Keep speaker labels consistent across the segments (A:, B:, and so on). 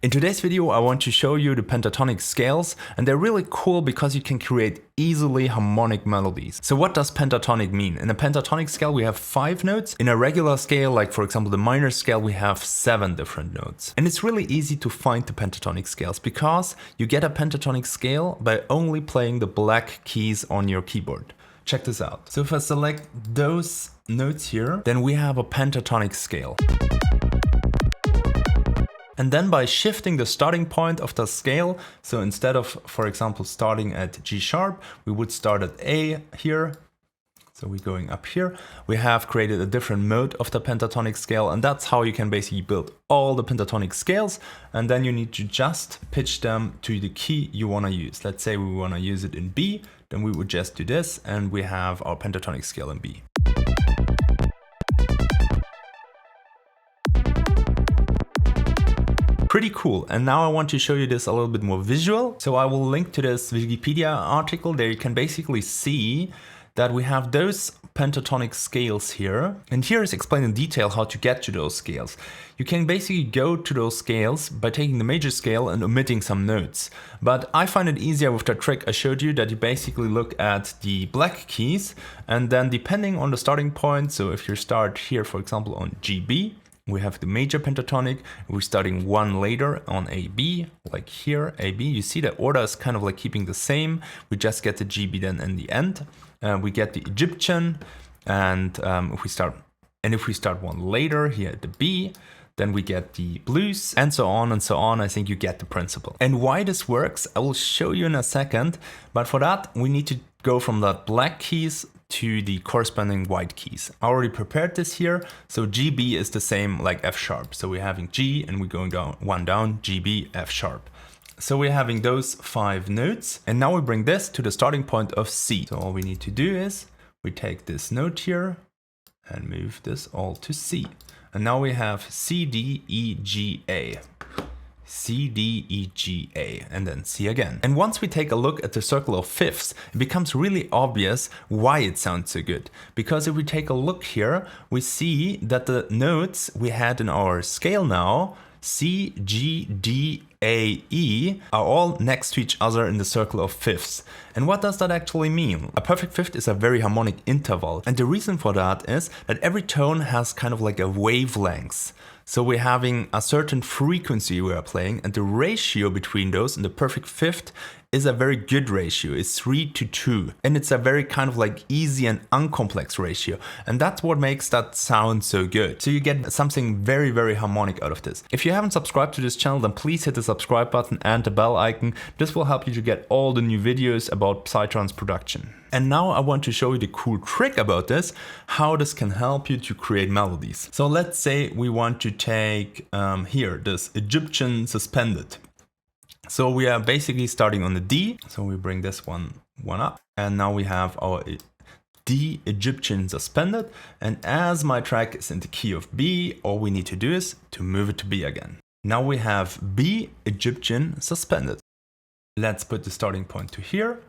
A: In today's video I want to show you the pentatonic scales, and they're really cool because you can create easily harmonic melodies. So what does pentatonic mean? In a pentatonic scale we have 5 notes. In a regular scale, like for example the minor scale, we have 7 different notes. And it's really easy to find the pentatonic scales because you get a pentatonic scale by only playing the black keys on your keyboard. Check this out. So if I select those notes here, then we have a pentatonic scale. And then by shifting the starting point of the scale, so instead of, for example, starting at G sharp, we would start at A here. So we're going up here. We have created a different mode of the pentatonic scale, and that's how you can basically build all the pentatonic scales. And then you need to just pitch them to the key you want to use. Let's say we want to use it in B, then we would just do this, and we have our pentatonic scale in B. Pretty cool. And now I want to show you this a little bit more visual. So I will link to this Wikipedia article. There you can basically see that we have those pentatonic scales here. And here is explained in detail how to get to those scales. You can basically go to those scales by taking the major scale and omitting some notes. But I find it easier with the trick I showed you, that you basically look at the black keys, and then depending on the starting point, so if you start here, for example, on GB, we have the major pentatonic, we're starting one later on AB, like here, AB. You see the order is kind of like keeping the same. We just get the GB then in the end. We get the Egyptian, and if we start one later here at the B, then we get the blues, and so on and so on. I think you get the principle. And why this works, I will show you in a second. But for that, we need to go from the black keys to the corresponding white keys. I already prepared this here. So GB is the same like F sharp. So we're having G and we're going down, one down, GB, F sharp. So we're having those 5 notes. And now we bring this to the starting point of C. So all we need to do is we take this note here and move this all to C. And now we have C, D, E, G, A. C, D, E, G, A, and then C again. And once we take a look at the circle of fifths, it becomes really obvious why it sounds so good. Because if we take a look here, we see that the notes we had in our scale now, C, G, D, A, E, are all next to each other in the circle of fifths. And what does that actually mean? A perfect fifth is a very harmonic interval. And the reason for that is that every tone has kind of like a wavelength. So we're having a certain frequency we are playing, and the ratio between those in the perfect fifth is a very good ratio. It's 3:2, and it's a very kind of like easy and uncomplex ratio, and that's what makes that sound so good. So you get something very, very harmonic out of this. If you haven't subscribed to this channel, then please hit the subscribe button and the bell icon. This will help you to get all the new videos about Psytrance production. And now I want to show you the cool trick about this, how this can help you to create melodies. So let's say we want to take here this Egyptian suspended. So we are basically starting on the D. So we bring this one up, and now we have our D Egyptian suspended. And as my track is in the key of B, all we need to do is to move it to B again. Now we have B Egyptian suspended. Let's put the starting point to here.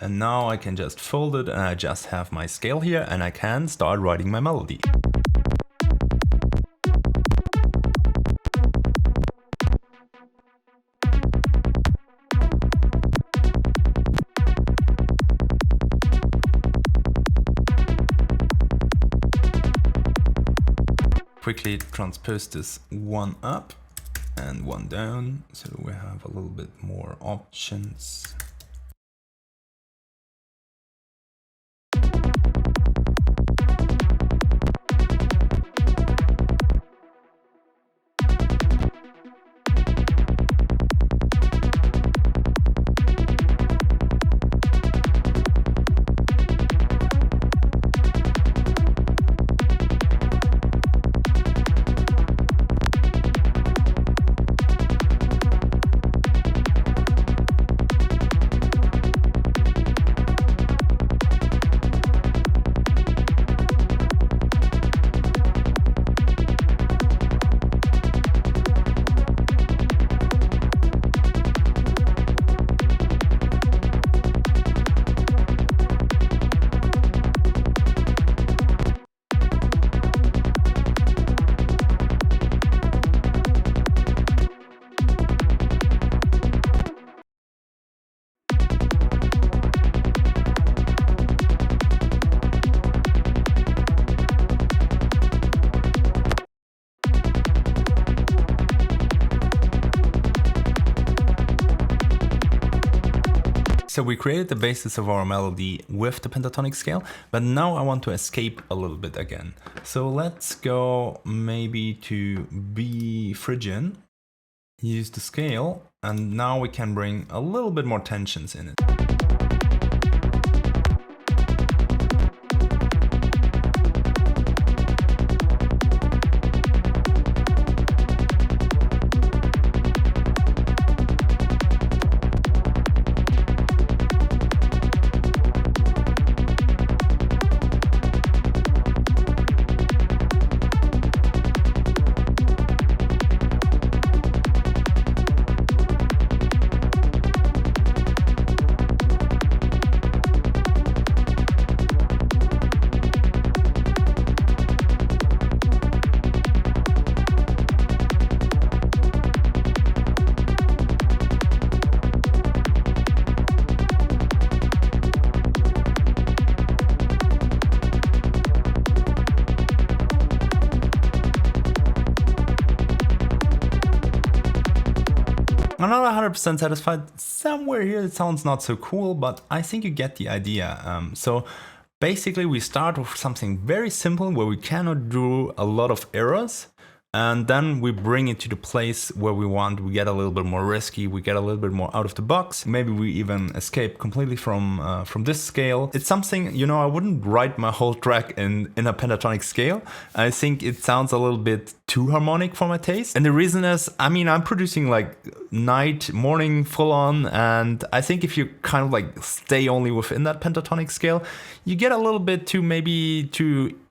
A: And now I can just fold it, and I just have my scale here, and I can start writing my melody. Quickly transpose this one up and one down, so we have a little bit more options. So we created the basis of our melody with the pentatonic scale, but now I want to escape a little bit again. So let's go maybe to B Phrygian, use the scale, and now we can bring a little bit more tensions in it. I'm not 100% satisfied. Somewhere here it sounds not so cool, but I think you get the idea. So basically we start with something very simple where we cannot do a lot of errors. And then we bring it to the place where we want. We get a little bit more risky. We get a little bit more out of the box. Maybe we even escape completely from this scale. It's something, you know, I wouldn't write my whole track in a pentatonic scale. I think it sounds a little bit too harmonic for my taste. And the reason is, I mean, I'm producing like night, morning, full on. And I think if you kind of like stay only within that pentatonic scale, you get a little bit too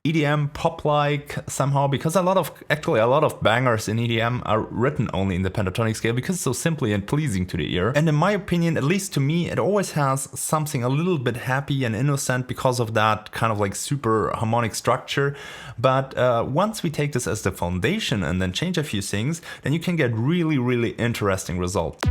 A: EDM pop-like somehow, because a lot of bangers in EDM are written only in the pentatonic scale because it's so simply and pleasing to the ear. And in my opinion, at least to me, it always has something a little bit happy and innocent because of that kind of like super harmonic structure. But once we take this as the foundation and then change a few things, then you can get really, really interesting results.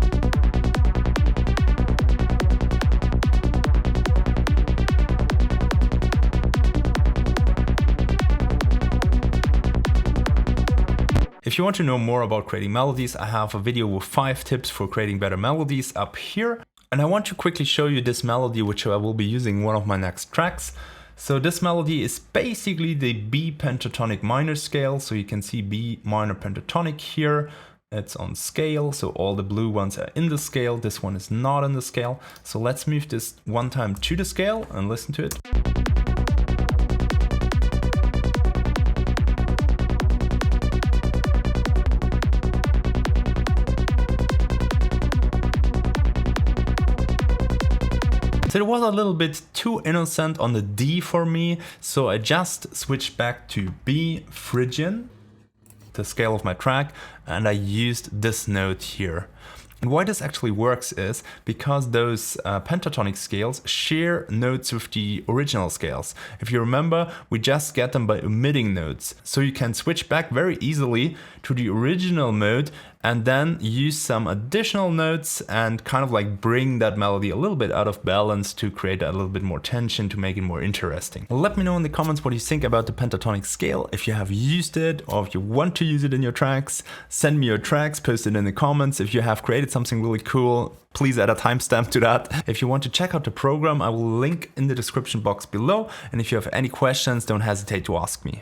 A: If you want to know more about creating melodies, I have a video with 5 tips for creating better melodies up here. And I want to quickly show you this melody, which I will be using in one of my next tracks. So this melody is basically the B pentatonic minor scale. So you can see B minor pentatonic here. It's on scale, so all the blue ones are in the scale. This one is not in the scale. So let's move this one time to the scale and listen to it. So it was a little bit too innocent on the D for me, so I just switched back to B Phrygian, the scale of my track, and I used this note here. And why this actually works is because those pentatonic scales share notes with the original scales. If you remember, we just get them by omitting notes. So you can switch back very easily to the original mode and then use some additional notes and kind of like bring that melody a little bit out of balance to create a little bit more tension, to make it more interesting. Let me know in the comments what you think about the pentatonic scale. If you have used it or if you want to use it in your tracks, send me your tracks, post it in the comments. If you have created something really cool, please add a timestamp to that. If you want to check out the program, I will link in the description box below. And if you have any questions, don't hesitate to ask me.